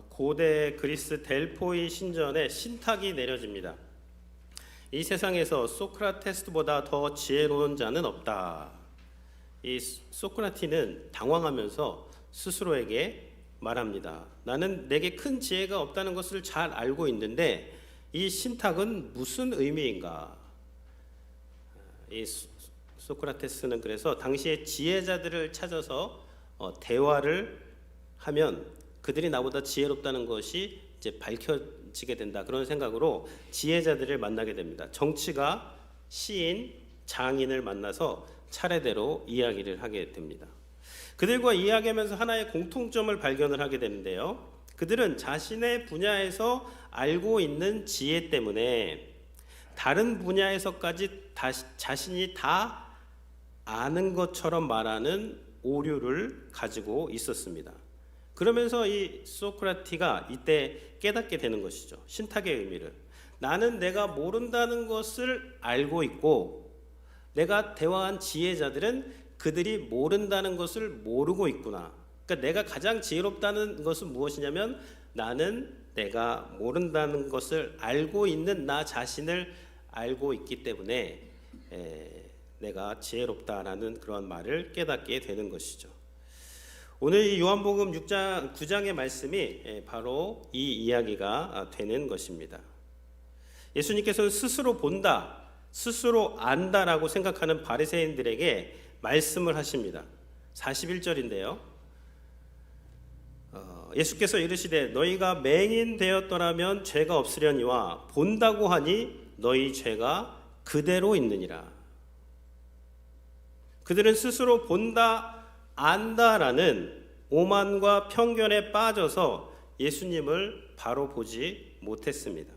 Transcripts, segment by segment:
고대 그리스 델포이 신전에 신탁이 내려집니다. 이 세상에서 소크라테스보다 더 지혜로운 자는 없다. 이 소크라티는 당황하면서 스스로에게 말합니다. 나는 내게 큰 지혜가 없다는 것을 잘 알고 있는데 이 신탁은 무슨 의미인가? 이 소크라테스는 그래서 당시에 지혜자들을 찾아서 대화를 하면 그들이 나보다 지혜롭다는 것이 이제 밝혀지게 된다. 그런 생각으로 지혜자들을 만나게 됩니다. 정치가 시인, 장인을 만나서 차례대로 이야기를 하게 됩니다. 그들과 이야기하면서 하나의 공통점을 발견을 하게 되는데요. 그들은 자신의 분야에서 알고 있는 지혜 때문에 다른 분야에서까지 자신이 다 아는 것처럼 말하는 오류를 가지고 있었습니다. 그러면서 이 소크라티가 이때 깨닫게 되는 것이죠. 신탁의 의미를. 나는 내가 모른다는 것을 알고 있고 내가 대화한 지혜자들은 그들이 모른다는 것을 모르고 있구나. 그러니까 내가 가장 지혜롭다는 것은 무엇이냐면 나는 내가 모른다는 것을 알고 있는 나 자신을 알고 있기 때문에 내가 지혜롭다라는 그런 말을 깨닫게 되는 것이죠. 오늘 이 요한복음 6장 9장의 말씀이 바로 이 이야기가 되는 것입니다. 예수님께서는 스스로 본다, 스스로 안다라고 생각하는 바리새인들에게 말씀을 하십니다. 41절인데요. 예수께서 이르시되 너희가 맹인 되었더라면 죄가 없으려니와 본다고 하니 너희 죄가 그대로 있느니라. 그들은 스스로 본다, 안다라는 오만과 편견에 빠져서 예수님을 바로 보지 못했습니다.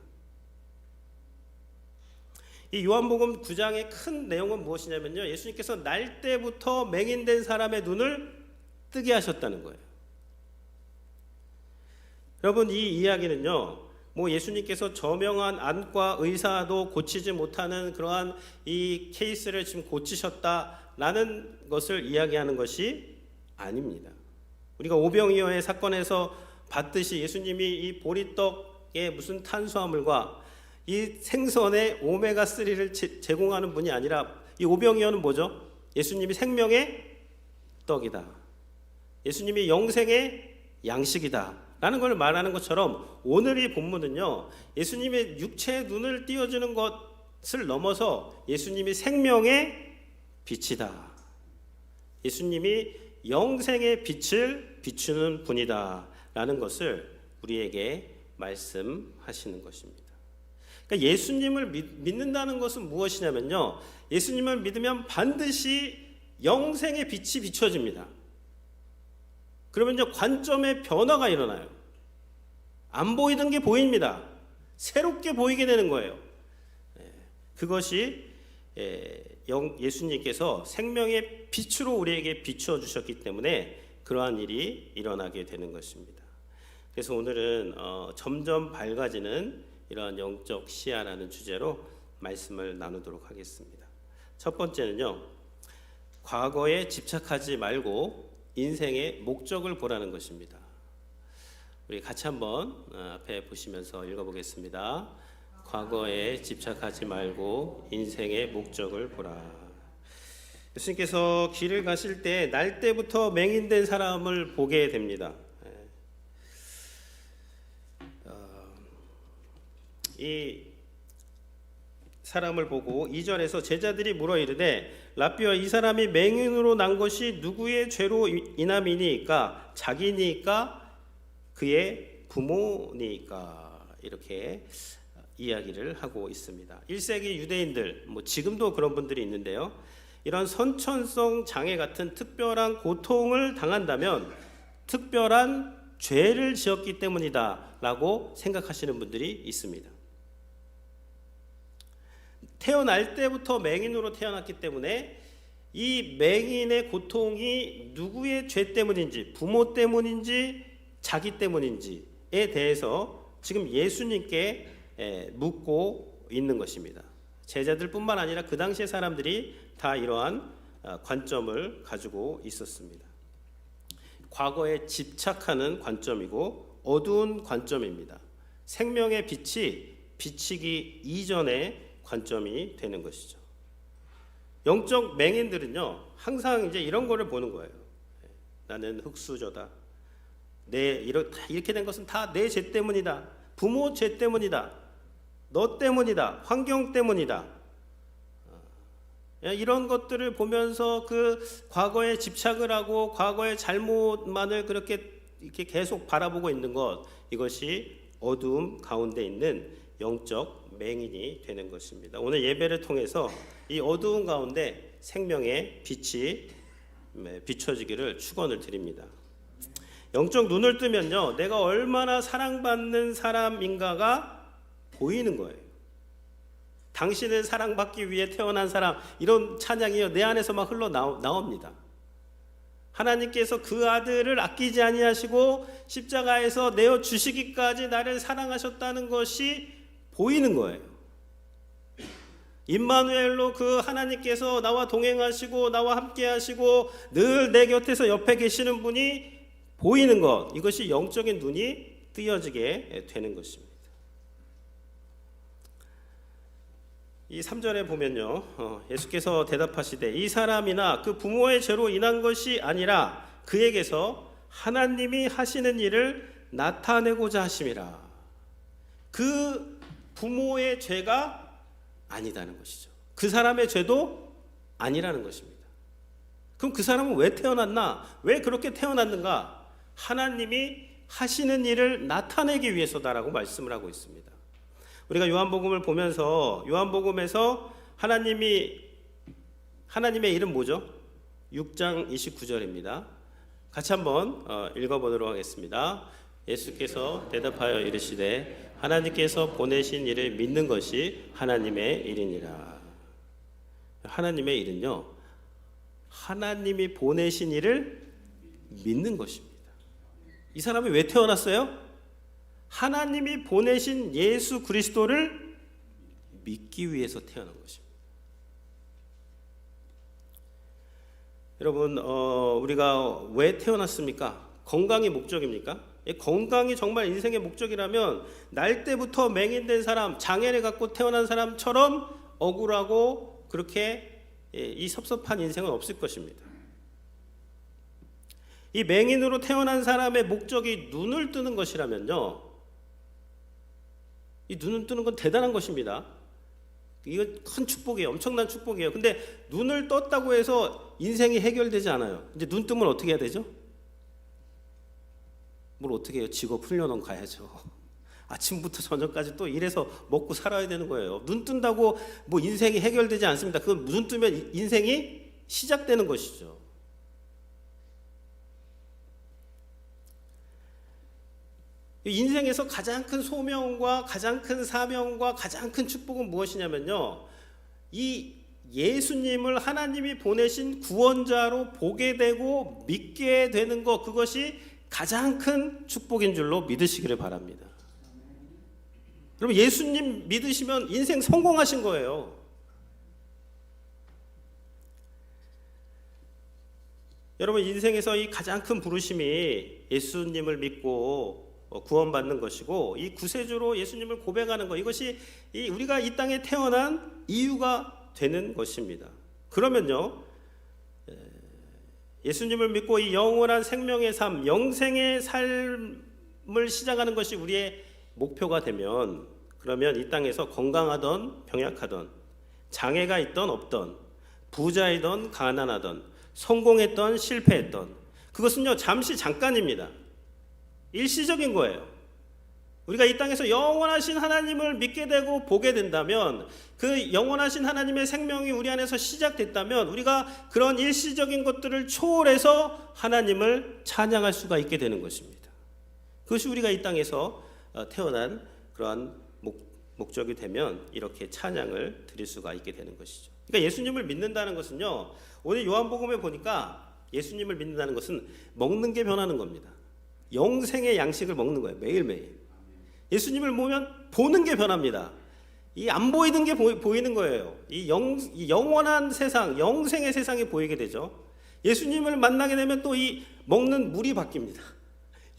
이 요한복음 9장의 큰 내용은 무엇이냐면요. 예수님께서 날 때부터 맹인된 사람의 눈을 뜨게 하셨다는 거예요. 여러분, 이 이야기는요, 예수님께서 저명한 안과 의사도 고치지 못하는 그러한 이 케이스를 지금 고치셨다라는 것을 이야기하는 것이 아닙니다. 우리가 오병이어의 사건에서 봤듯이 예수님이 이 보리떡에 무슨 탄수화물과 이 생선의 오메가3를 제공하는 분이 아니라 이 오병이어는 뭐죠? 예수님이 생명의 떡이다. 예수님이 영생의 양식이다. 라는 걸 말하는 것처럼 오늘 이 본문은요, 예수님의 육체의 눈을 띄워주는 것을 넘어서 예수님이 생명의 빛이다. 예수님이 영생의 빛을 비추는 분이다. 라는 것을 우리에게 말씀하시는 것입니다. 그러니까 예수님을 믿는다는 것은 무엇이냐면요, 예수님을 믿으면 반드시 영생의 빛이 비춰집니다. 그러면 관점의 변화가 일어나요. 안 보이던 게 보입니다. 새롭게 보이게 되는 거예요. 그것이 예수님께서 생명의 빛으로 우리에게 비추어 주셨기 때문에 그러한 일이 일어나게 되는 것입니다. 그래서 오늘은 점점 밝아지는 이러한 영적 시야라는 주제로 말씀을 나누도록 하겠습니다. 첫 번째는요, 과거에 집착하지 말고 인생의 목적을 보라는 것입니다. 우리 같이 한번 앞에 보시면서 읽어보겠습니다. 과거에 집착하지 말고 인생의 목적을 보라. 예수님께서 길을 가실 때 날 때부터 맹인된 사람을 보게 됩니다. 이 사람을 보고 2절에서 제자들이 물어 이르되 라삐어 이 사람이 맹인으로 난 것이 누구의 죄로 인함이니까 자기니까 그의 부모니까 이렇게 이야기를 하고 있습니다. 1세기 유대인들 지금도 그런 분들이 있는데요. 이런 선천성 장애 같은 특별한 고통을 당한다면 특별한 죄를 지었기 때문이다 라고 생각하시는 분들이 있습니다. 태어날 때부터 맹인으로 태어났기 때문에 이 맹인의 고통이 누구의 죄 때문인지, 부모 때문인지, 자기 때문인지에 대해서 지금 예수님께 묻고 있는 것입니다. 제자들뿐만 아니라 그 당시의 사람들이 다 이러한 관점을 가지고 있었습니다. 과거에 집착하는 관점이고 어두운 관점입니다. 생명의 빛이 비치기 이전의 관점이 되는 것이죠. 영적 맹인들은요, 항상 이제 이런 거를 보는 거예요. 나는 흙수저다. 이렇게 된 것은 다 내 죄 때문이다. 부모 죄 때문이다. 너 때문이다. 환경 때문이다. 이런 것들을 보면서 그 과거에 집착을 하고 과거의 잘못만을 이렇게 계속 바라보고 있는 것, 이것이 어두움 가운데 있는 영적 맹인이 되는 것입니다. 오늘 예배를 통해서 이 어두움 가운데 생명의 빛이 비춰지기를 축원을 드립니다. 영적 눈을 뜨면요, 내가 얼마나 사랑받는 사람인가가 보이는 거예요. 당신은 사랑받기 위해 태어난 사람, 이런 찬양이요 내 안에서 막 흘러나옵니다. 하나님께서 그 아들을 아끼지 아니하시고 십자가에서 내어 주시기까지 나를 사랑하셨다는 것이 보이는 거예요. 임마누엘로 그 하나님께서 나와 동행하시고 나와 함께 하시고 늘 내 곁에서 옆에 계시는 분이 보이는 것, 이것이 영적인 눈이 뜨여지게 되는 것입니다. 이 3절에 보면요, 예수께서 대답하시되 이 사람이나 그 부모의 죄로 인한 것이 아니라 그에게서 하나님이 하시는 일을 나타내고자 하심이라. 그 부모의 죄가 아니다는 것이죠. 그 사람의 죄도 아니라는 것입니다. 그럼 그 사람은 왜 태어났나? 왜 그렇게 태어났는가? 하나님이 하시는 일을 나타내기 위해서다라고 말씀을 하고 있습니다. 우리가 요한복음을 보면서 요한복음에서 하나님의 이름 뭐죠? 6장 29절입니다. 같이 한번 읽어보도록 하겠습니다. 예수께서 대답하여 이르시되 하나님께서 보내신 일을 믿는 것이 하나님의 일이니라. 하나님의 일은요, 하나님이 보내신 일을 믿는 것입니다. 이 사람이 왜 태어났어요? 하나님이 보내신 예수 그리스도를 믿기 위해서 태어난 것입니다. 여러분, 우리가 왜 태어났습니까? 건강이 목적입니까? 건강이 정말 인생의 목적이라면 날 때부터 맹인된 사람, 장애를 갖고 태어난 사람처럼 억울하고 그렇게 이 섭섭한 인생은 없을 것입니다. 이 맹인으로 태어난 사람의 목적이 눈을 뜨는 것이라면요, 이 눈을 뜨는 건 대단한 것입니다. 이거 큰 축복이에요. 엄청난 축복이에요. 근데 눈을 떴다고 해서 인생이 해결되지 않아요. 이제 눈 뜨면 어떻게 해야 되죠? 뭘 어떻게 해요? 직업 훈련원 가야죠. 아침부터 저녁까지 또 일해서 먹고 살아야 되는 거예요. 눈 뜬다고 뭐 인생이 해결되지 않습니다. 그건 눈 뜨면 인생이 시작되는 것이죠. 인생에서 가장 큰 소명과 가장 큰 사명과 가장 큰 축복은 무엇이냐면요, 이 예수님을 하나님이 보내신 구원자로 보게 되고 믿게 되는 것, 그것이 가장 큰 축복인 줄로 믿으시기를 바랍니다. 여러분, 예수님 믿으시면 인생 성공하신 거예요. 여러분, 인생에서 이 가장 큰 부르심이 예수님을 믿고 구원받는 것이고, 이 구세주로 예수님을 고백하는 것, 이것이 우리가 이 땅에 태어난 이유가 되는 것입니다. 그러면요, 예수님을 믿고 이 영원한 생명의 삶, 영생의 삶을 시작하는 것이 우리의 목표가 되면, 그러면 이 땅에서 건강하던 병약하던, 장애가 있던 없던, 부자이던 가난하던, 성공했던 실패했던, 그것은요 잠시 잠깐입니다. 일시적인 거예요. 우리가 이 땅에서 영원하신 하나님을 믿게 되고 보게 된다면, 그 영원하신 하나님의 생명이 우리 안에서 시작됐다면, 우리가 그런 일시적인 것들을 초월해서 하나님을 찬양할 수가 있게 되는 것입니다. 그것이 우리가 이 땅에서 태어난 그러한 목적이 되면 이렇게 찬양을 드릴 수가 있게 되는 것이죠. 그러니까 예수님을 믿는다는 것은요, 오늘 요한복음에 보니까 예수님을 믿는다는 것은 먹는 게 변하는 겁니다. 영생의 양식을 먹는 거예요. 매일매일. 예수님을 보면 보는 게 변합니다. 이 안 보이는 게 보이는 거예요. 이 영원한 세상, 영생의 세상이 보이게 되죠. 예수님을 만나게 되면 또 이 먹는 물이 바뀝니다.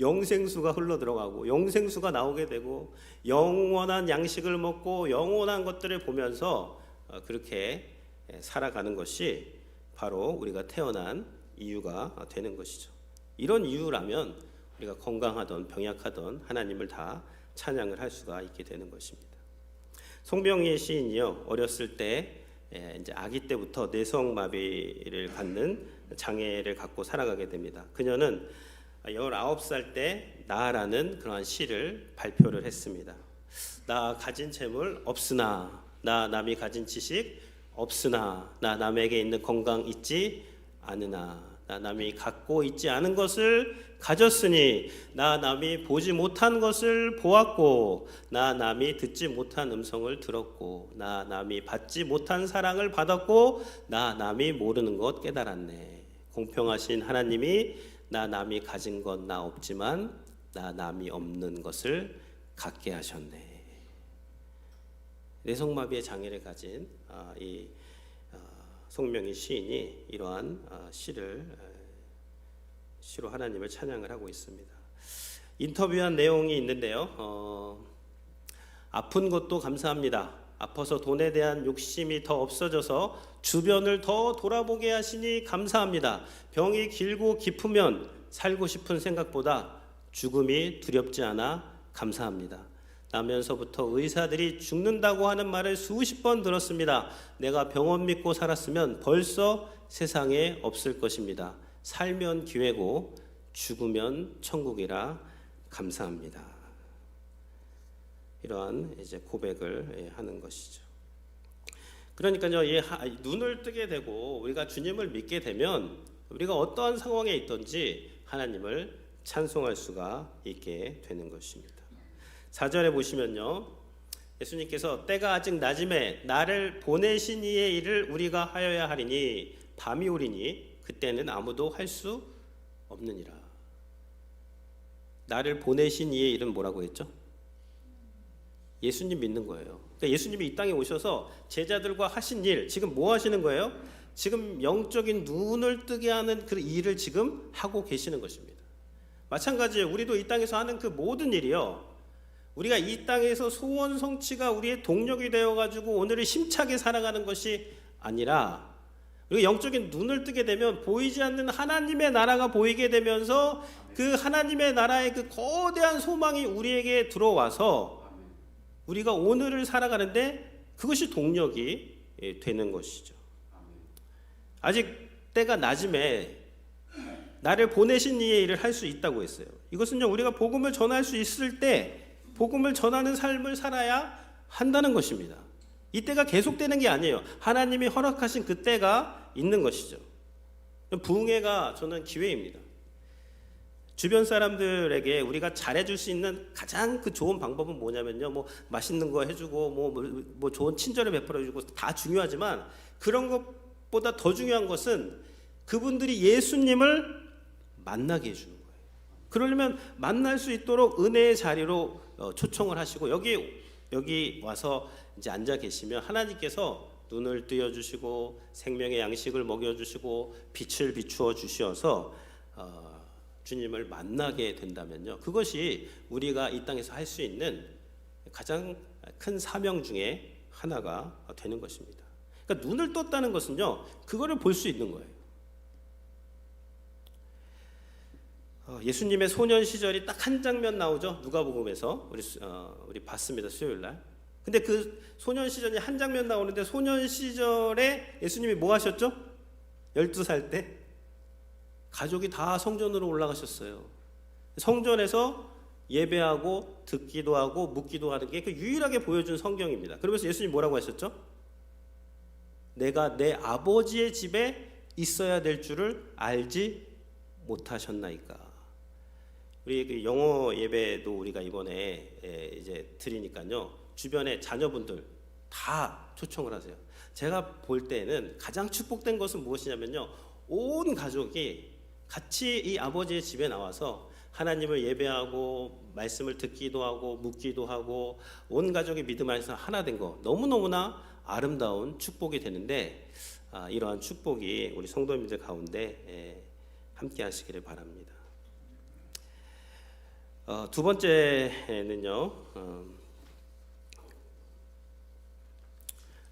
영생수가 흘러 들어가고 영생수가 나오게 되고 영원한 양식을 먹고 영원한 것들을 보면서 그렇게 살아가는 것이 바로 우리가 태어난 이유가 되는 것이죠. 이런 이유라면 우리가 건강하던 병약하던 하나님을 다 찬양을 할 수가 있게 되는 것입니다. 송병희 시인이요, 어렸을 때 이제 아기 때부터 뇌성마비를 갖는 장애를 갖고 살아가게 됩니다. 그녀는 19살 때 나라는 그러한 시를 발표를 했습니다. 나 가진 재물 없으나, 나 남이 가진 지식 없으나, 나 남에게 있는 건강 있지 않으나, 나 남이 갖고 있지 않은 것을 가졌으니, 나 남이 보지 못한 것을 보았고, 나 남이 듣지 못한 음성을 들었고, 나 남이 받지 못한 사랑을 받았고, 나 남이 모르는 것 깨달았네. 공평하신 하나님이 나 남이 가진 건 나 없지만 나 남이 없는 것을 갖게 하셨네. 뇌성마비의 장애를 가진 이 송명희 시인이 이러한 시로 하나님을 찬양을 하고 있습니다. 인터뷰한 내용이 있는데요. 아픈 것도 감사합니다. 아파서 돈에 대한 욕심이 더 없어져서 주변을 더 돌아보게 하시니 감사합니다. 병이 길고 깊으면 살고 싶은 생각보다 죽음이 두렵지 않아 감사합니다. 나면서부터 의사들이 죽는다고 하는 말을 수십 번 들었습니다. 내가 병원 믿고 살았으면 벌써 세상에 없을 것입니다. 살면 기회고 죽으면 천국이라 감사합니다. 이러한 이제 고백을 하는 것이죠. 그러니까요, 눈을 뜨게 되고 우리가 주님을 믿게 되면 우리가 어떠한 상황에 있든지 하나님을 찬송할 수가 있게 되는 것입니다. 4절에 보시면요, 예수님께서 때가 아직 낮음에 나를 보내신 이의 일을 우리가 하여야 하리니 밤이 오리니 그때는 아무도 할 수 없느니라. 나를 보내신 이의 일은 뭐라고 했죠? 예수님 믿는 거예요. 그러니까 예수님이 이 땅에 오셔서 제자들과 하신 일, 지금 뭐 하시는 거예요? 지금 영적인 눈을 뜨게 하는 그 일을 지금 하고 계시는 것입니다. 마찬가지예요. 우리도 이 땅에서 하는 그 모든 일이요, 우리가 이 땅에서 소원 성취가 우리의 동력이 되어가지고 오늘을 힘차게 살아가는 것이 아니라, 우리가 영적인 눈을 뜨게 되면 보이지 않는 하나님의 나라가 보이게 되면서 그 하나님의 나라의 그 거대한 소망이 우리에게 들어와서 우리가 오늘을 살아가는데 그것이 동력이 되는 것이죠. 아직 때가 낮음에 나를 보내신 이의 일을 할 수 있다고 했어요. 이것은요, 우리가 복음을 전할 수 있을 때 복음을 전하는 삶을 살아야 한다는 것입니다. 이 때가 계속되는 게 아니에요. 하나님이 허락하신 그 때가 있는 것이죠. 부흥회가 저는 기회입니다. 주변 사람들에게 우리가 잘해줄 수 있는 가장 그 좋은 방법은 뭐냐면요, 뭐 맛있는 거 해주고 뭐 좋은 친절을 베풀어주고 다 중요하지만 그런 것보다 더 중요한 것은 그분들이 예수님을 만나게 해주는 거예요. 그러려면 만날 수 있도록 은혜의 자리로 초청을 하시고 여기 와서 이제 앉아 계시면 하나님께서 눈을 뜨여 주시고 생명의 양식을 먹여 주시고 빛을 비추어 주셔서 주님을 만나게 된다면요, 그것이 우리가 이 땅에서 할 수 있는 가장 큰 사명 중에 하나가 되는 것입니다. 그러니까 눈을 떴다는 것은요, 그거를 볼 수 있는 거예요. 예수님의 소년 시절이 딱 한 장면 나오죠. 누가복음에서 우리 봤습니다, 수요일 날. 근데 그 소년 시절이 한 장면 나오는데, 소년 시절에 예수님이 뭐 하셨죠? 12살 때 가족이 다 성전으로 올라가셨어요. 성전에서 예배하고 듣기도 하고 묻기도 하는 게 그 유일하게 보여준 성경입니다. 그러면서 예수님 뭐라고 하셨죠? 내가 내 아버지의 집에 있어야 될 줄을 알지 못하셨나이까. 우리 그 영어 예배도 우리가 이번에 이제 드리니까요, 주변에 자녀분들 다 초청을 하세요. 제가 볼 때는 가장 축복된 것은 무엇이냐면요, 온 가족이 같이 이 아버지의 집에 나와서 하나님을 예배하고 말씀을 듣기도 하고 묻기도 하고 온 가족의 믿음 안에서 하나 된 거, 너무너무나 아름다운 축복이 되는데, 이러한 축복이 우리 성도님들 가운데 함께 하시기를 바랍니다. 두 번째는요.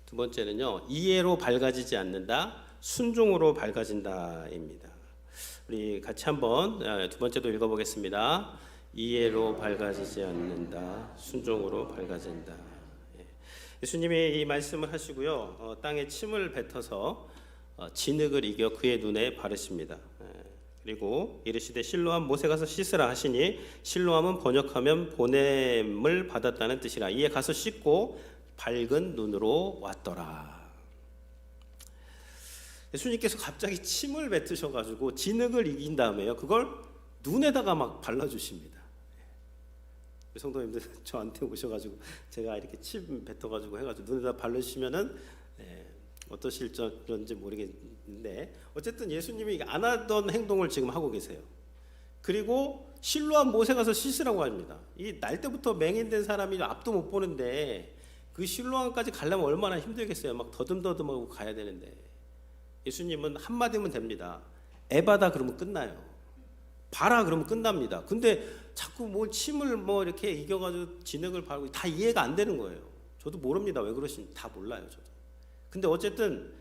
두 번째는요. 이해로 밝아지지 않는다. 순종으로 밝아진다입니다. 우리 같이 한번 두 번째도 읽어보겠습니다. 이해로 밝아지지 않는다. 순종으로 밝아진다. 예수님이 이 말씀을 하시고요. 땅에 침을 뱉어서 진흙을 이겨 그의 눈에 바르십니다. 그리고 이르시되 실로암 못에 가서 씻으라 하시니 실로암은 번역하면 보냄을 받았다는 뜻이라. 이에 가서 씻고 밝은 눈으로 왔더라. 예수님께서 갑자기 침을 뱉으셔가지고 진흙을 이긴 다음에요. 그걸 눈에다가 막 발라주십니다. 성도님들 저한테 오셔가지고 제가 이렇게 침 뱉어가지고 해가지고 눈에다 바르시면은 어떠실지 모르겠는데 어쨌든 예수님이 안 하던 행동을 지금 하고 계세요. 그리고 실로암 못에 가서 씻으라고 합니다. 이 날 때부터 맹인된 사람이 앞도 못 보는데 그 실로암까지 가려면 얼마나 힘들겠어요. 막 더듬더듬하고 가야 되는데 예수님은 한마디면 됩니다. 에바다 그러면 끝나요. 봐라 그러면 끝납니다. 근데 자꾸 뭐 침을 뭐 이렇게 이겨가지고 진흙을 바르고 다 이해가 안 되는 거예요. 저도 모릅니다. 왜 그러신지 다 몰라요. 저도. 근데 어쨌든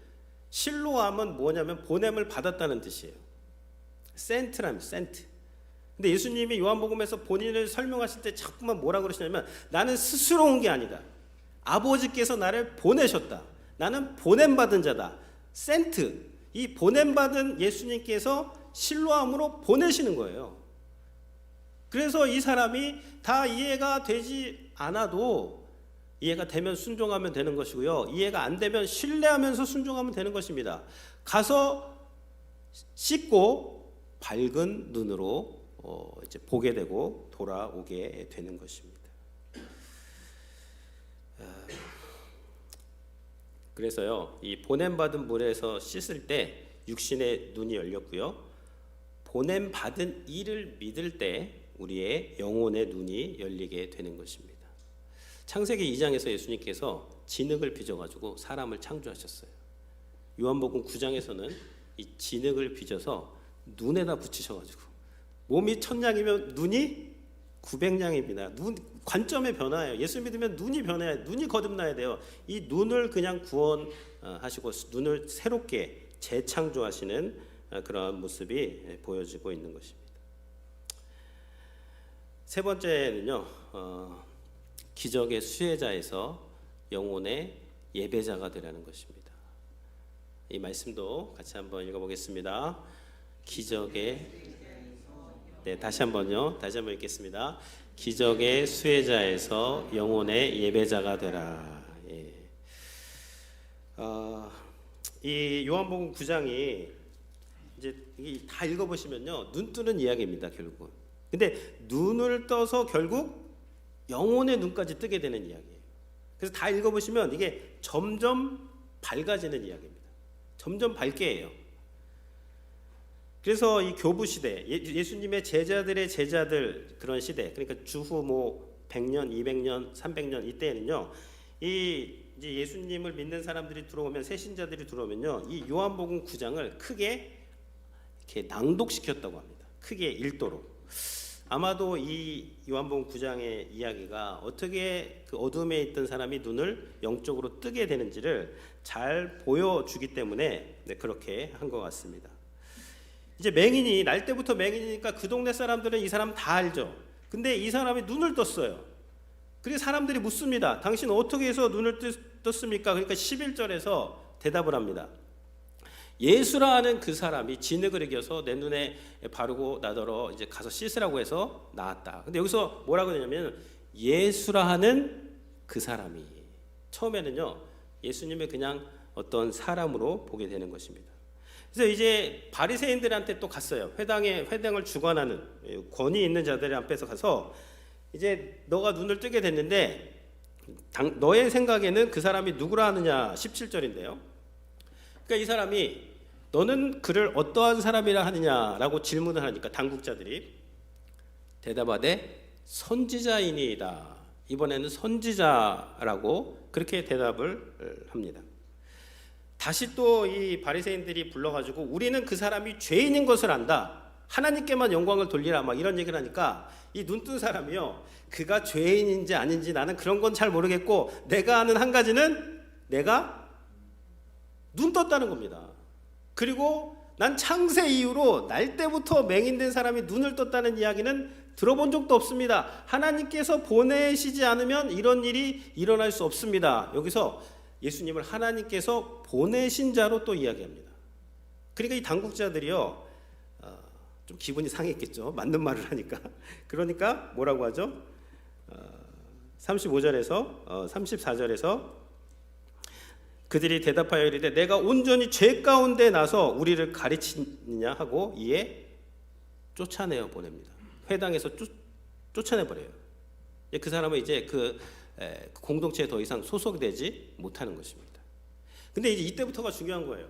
실로암은 뭐냐면 보냄을 받았다는 뜻이에요. 센트라면 센트. 근데 예수님이 요한복음에서 본인을 설명하실 때 자꾸만 뭐라 그러시냐면 나는 스스로 온 게 아니다. 아버지께서 나를 보내셨다. 나는 보냄받은 자다. 센트. 이 보냄받은 예수님께서 실로암으로 보내시는 거예요. 그래서 이 사람이 다 이해가 되지 않아도 이해가 되면 순종하면 되는 것이고요. 이해가 안 되면 신뢰하면서 순종하면 되는 것입니다. 가서 씻고 밝은 눈으로 이제 보게 되고 돌아오게 되는 것입니다. 그래서요, 이 보냄받은 물에서 씻을 때 육신의 눈이 열렸고요. 보냄받은 이를 믿을 때 우리의 영혼의 눈이 열리게 되는 것입니다. 창세기 2장에서 예수님께서 진흙을 빚어가지고 사람을 창조하셨어요. 요한복음 9장에서는 이 진흙을 빚어서 눈에다 붙이셔가지고 몸이 1000냥이면 눈이 900냥입니다. 눈 관점의 변화예요. 예수 믿으면 눈이 변해야 눈이 거듭나야 돼요. 이 눈을 그냥 구원하시고 눈을 새롭게 재창조하시는 그러한 모습이 보여지고 있는 것입니다. 세 번째는요. 기적의 수혜자에서 영혼의 예배자가 되라는 것입니다. 이 말씀도 같이 한번 읽어보겠습니다. 다시 한번 읽겠습니다. 기적의 수혜자에서 영혼의 예배자가 되라. 이 요한복음 9장이 이제 다 읽어보시면요, 눈 뜨는 이야기입니다, 결국. 근데 눈을 떠서 결국 영혼의 눈까지 뜨게 되는 이야기예요. 그래서 다 읽어보시면 이게 점점 밝아지는 이야기입니다. 점점 밝게 해요. 그래서 이 교부 시대, 예수님의 제자들의 제자들 그런 시대, 그러니까 주후 뭐 100년, 200년, 300년 이때에는요, 이제 예수님을 믿는 사람들이 들어오면, 새신자들이 들어오면요, 이 요한복음 9장을 크게 이렇게 낭독시켰다고 합니다. 크게 읽도록. 아마도 이 요한복음 9장의 이야기가 어떻게 그 어둠에 있던 사람이 눈을 영적으로 뜨게 되는지를 잘 보여주기 때문에 그렇게 한 것 같습니다. 이제 맹인이 날 때부터 맹인이니까 그 동네 사람들은 이 사람 다 알죠. 근데 이 사람이 눈을 떴어요. 그래서 사람들이 묻습니다. 당신 어떻게 해서 눈을 떴습니까? 그러니까 11절에서 대답을 합니다. 예수라 하는 그 사람이 진흙을 이겨서 내 눈에 바르고 나더러 이제 가서 씻으라고 해서 나왔다. 근데 여기서 뭐라고 하냐면 예수라 하는 그 사람이, 처음에는요 예수님을 그냥 어떤 사람으로 보게 되는 것입니다. 그래서 이제 바리새인들한테 또 갔어요. 회당을 주관하는 권위 있는 자들 앞에서 가서 이제 너가 눈을 뜨게 됐는데 너의 생각에는 그 사람이 누구라 하느냐, 17절인데요. 그러니까 이 사람이 너는 그를 어떠한 사람이라 하느냐라고 질문을 하니까 당국자들이 대답하되 선지자이니이다. 이번에는 선지자라고 그렇게 대답을 합니다. 다시 또 이 바리새인들이 불러가지고 우리는 그 사람이 죄인인 것을 안다. 하나님께만 영광을 돌리라 막 이런 얘기를 하니까 이 눈뜬 사람이요, 그가 죄인인지 아닌지 나는 그런 건 잘 모르겠고 내가 아는 한 가지는 내가 눈 떴다는 겁니다. 그리고 난 창세 이후로 날 때부터 맹인된 사람이 눈을 떴다는 이야기는 들어본 적도 없습니다. 하나님께서 보내시지 않으면 이런 일이 일어날 수 없습니다. 여기서 예수님을 하나님께서 보내신 자로 또 이야기합니다. 그러니까 이 당국자들이요, 좀 기분이 상했겠죠. 맞는 말을 하니까. 그러니까 뭐라고 하죠? 35절에서 34절에서 그들이 대답하여 이르되 내가 온전히 죄 가운데 나서 우리를 가르치느냐 하고 이에 쫓아내어 보냅니다. 회당에서 쫓아내 버려요. 그 사람은 이제 그 공동체에 더 이상 소속되지 못하는 것입니다. 근데 이제 이때부터가 중요한 거예요.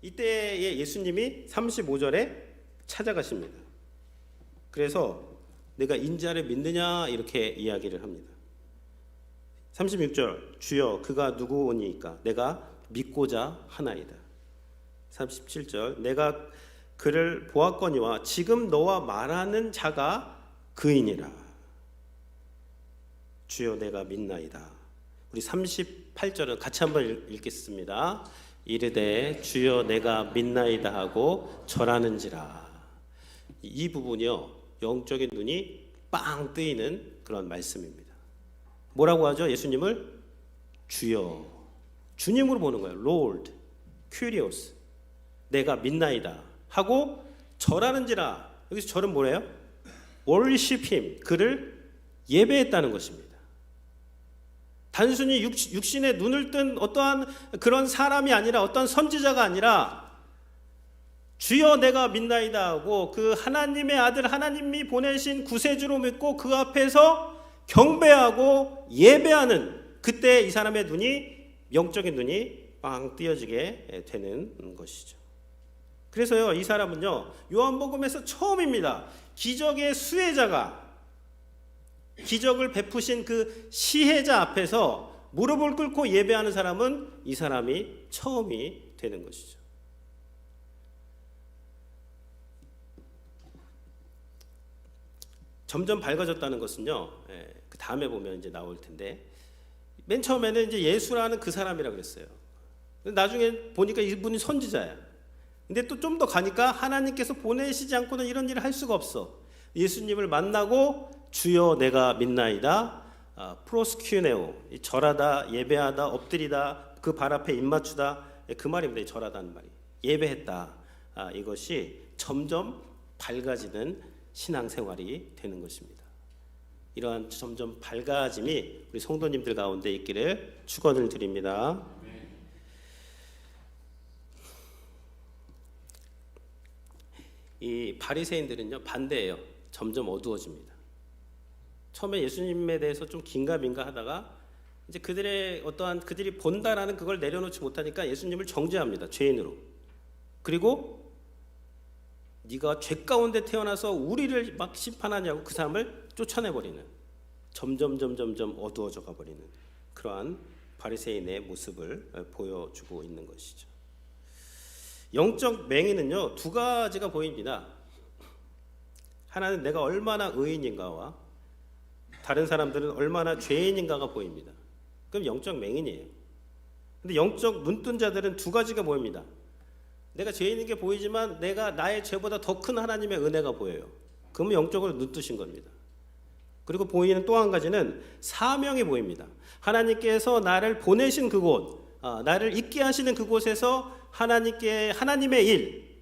이때에 예수님이 35절에 찾아가십니다. 그래서 내가 인자를 믿느냐 이렇게 이야기를 합니다. 36절 주여 그가 누구오니까 내가 믿고자 하나이다. 37절 내가 그를 보았거니와 지금 너와 말하는 자가 그이니라. 주여 내가 믿나이다. 우리 38절은 같이 한번 읽겠습니다. 이르되 주여 내가 믿나이다 하고 절하는지라. 이 부분이요, 영적인 눈이 빵 뜨이는 그런 말씀입니다. 뭐라고 하죠? 예수님을 주여, 주님으로 보는 거예요. Lord, Kyrios, 내가 믿나이다 하고 절하는지라. 여기서 절은 뭐래요? Worship Him, 그를 예배했다는 것입니다. 단순히 육신의 눈을 뜬 어떠한 그런 사람이 아니라, 어떤 선지자가 아니라 주여 내가 믿나이다 하고 그 하나님의 아들 하나님이 보내신 구세주로 믿고 그 앞에서 경배하고 예배하는, 그때 이 사람의 눈이, 영적인 눈이 빵 띄어지게 되는 것이죠. 그래서요, 이 사람은요, 요한복음에서 처음입니다. 기적의 수혜자가, 기적을 베푸신 그 시혜자 앞에서 무릎을 꿇고 예배하는 사람은 이 사람이 처음이 되는 것이죠. 점점 밝아졌다는 것은요, 그 다음에 보면 이제 나올 텐데, 맨 처음에는 이제 예수라는 그 사람이라 그랬어요. 나중에 보니까 이분이 선지자야. 근데 또 좀 더 가니까 하나님께서 보내시지 않고는 이런 일을 할 수가 없어. 예수님을 만나고 주여 내가 믿나이다, 프로스큐네오, 절하다, 예배하다, 엎드리다, 그 발 앞에 입맞추다, 그 말입니다. 절하다는 말이 예배했다. 이것이 점점 밝아지는 신앙생활이 되는 것입니다. 이러한 점점 밝아짐이 우리 성도님들 가운데 있기를 축원을 드립니다. 이 바리새인들은요, 반대예요. 점점 어두워집니다. 처음에 예수님에 대해서 좀 긴가민가 하다가 이제 그들이 본다라는 그걸 내려놓지 못하니까 예수님을 정죄합니다. 죄인으로. 그리고 네가 죄 가운데 태어나서 우리를 막 심판하냐고 그 사람을 쫓아내버리는, 점점 어두워져 가버리는 그러한 바리새인의 모습을 보여주고 있는 것이죠. 영적 맹인은요, 두 가지가 보입니다. 하나는 내가 얼마나 의인인가와 다른 사람들은 얼마나 죄인인가가 보입니다. 그럼 영적 맹인이에요. 근데 영적 눈뜬 자들은 두 가지가 보입니다. 내가 죄인인 게 보이지만 나의 죄보다 더 큰 하나님의 은혜가 보여요. 그러면 영적으로 눈뜨신 겁니다. 그리고 보이는 또 한 가지는 사명이 보입니다. 하나님께서 나를 보내신 그곳, 나를 있게 하시는 그곳에서 하나님의 일,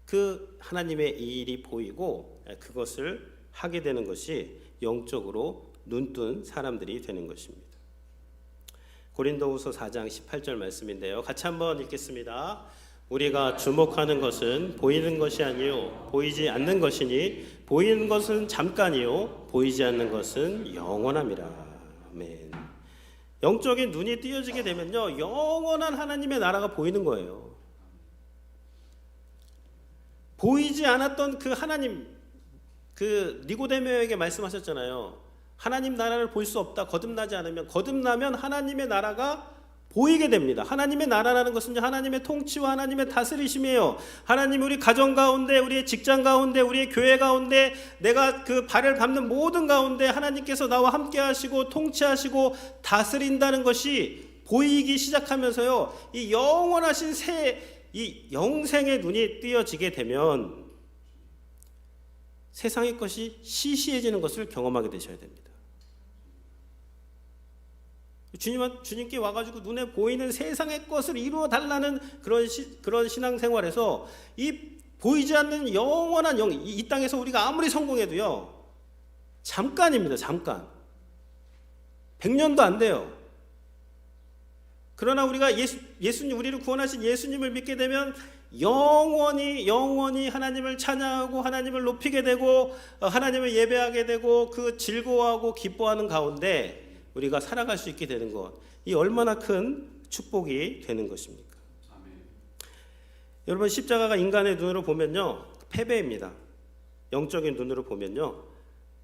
그 하나님의 일이 보이고 그것을 하게 되는 것이 영적으로 눈뜬 사람들이 되는 것입니다. 고린도후서 4장 18절 말씀인데요. 같이 한번 읽겠습니다. 우리가 주목하는 것은 보이는 것이 아니요 보이지 않는 것이니 보이는 것은 잠깐이요 보이지 않는 것은 영원함이라. 아멘. 영적인 눈이 띄어지게 되면요, 영원한 하나님의 나라가 보이는 거예요. 보이지 않았던 그 하나님, 그 니고데모에게 말씀하셨잖아요. 하나님 나라를 볼 수 없다. 거듭나지 않으면, 거듭나면 하나님의 나라가 보이게 됩니다. 하나님의 나라라는 것은 하나님의 통치와 하나님의 다스리심이에요. 하나님이 우리 가정 가운데, 우리의 직장 가운데, 우리의 교회 가운데, 내가 그 발을 밟는 모든 가운데 하나님께서 나와 함께 하시고 통치하시고 다스린다는 것이 보이기 시작하면서요, 이 영원하신 이 영생의 눈이 뜨여지게 되면 세상의 것이 시시해지는 것을 경험하게 되셔야 됩니다. 주님께 와가지고 눈에 보이는 세상의 것을 이루어 달라는 그런 신앙생활에서 이 보이지 않는 영원한 이 땅에서 우리가 아무리 성공해도요, 잠깐입니다. 잠깐. 100년도 안 돼요. 그러나 우리가 예수님, 우리를 구원하신 예수님을 믿게 되면 영원히 하나님을 찬양하고 하나님을 높이게 되고 하나님을 예배하게 되고 그 즐거워하고 기뻐하는 가운데 우리가 살아갈 수 있게 되는 것, 이 얼마나 큰 축복이 되는 것입니까? 아멘. 여러분, 십자가가 인간의 눈으로 보면요, 패배입니다. 영적인 눈으로 보면요,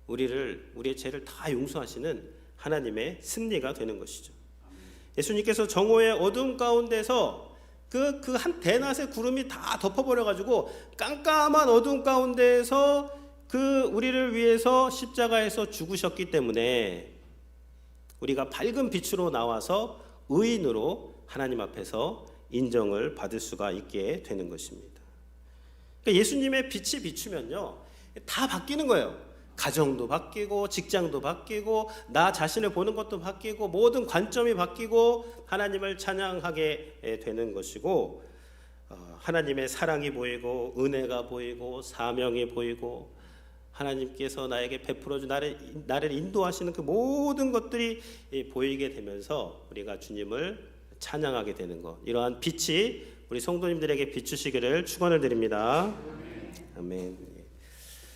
우리의 죄를 다 용서하시는 하나님의 승리가 되는 것이죠. 아멘. 예수님께서 정오의 어둠 가운데서 그 한 대낮의 구름이 다 덮어버려가지고 깜깜한 어둠 가운데에서 우리를 위해서 십자가에서 죽으셨기 때문에 우리가 밝은 빛으로 나와서 의인으로 하나님 앞에서 인정을 받을 수가 있게 되는 것입니다. 그러니까 예수님의 빛이 비추면요, 다 바뀌는 거예요. 가정도 바뀌고 직장도 바뀌고 나 자신을 보는 것도 바뀌고 모든 관점이 바뀌고 하나님을 찬양하게 되는 것이고, 하나님의 사랑이 보이고 은혜가 보이고 사명이 보이고 하나님께서 나에게 베풀어준 나를 인도하시는 그 모든 것들이 보이게 되면서 우리가 주님을 찬양하게 되는 것, 이러한 빛이 우리 성도님들에게 비추시기를 축원을 드립니다. 아멘.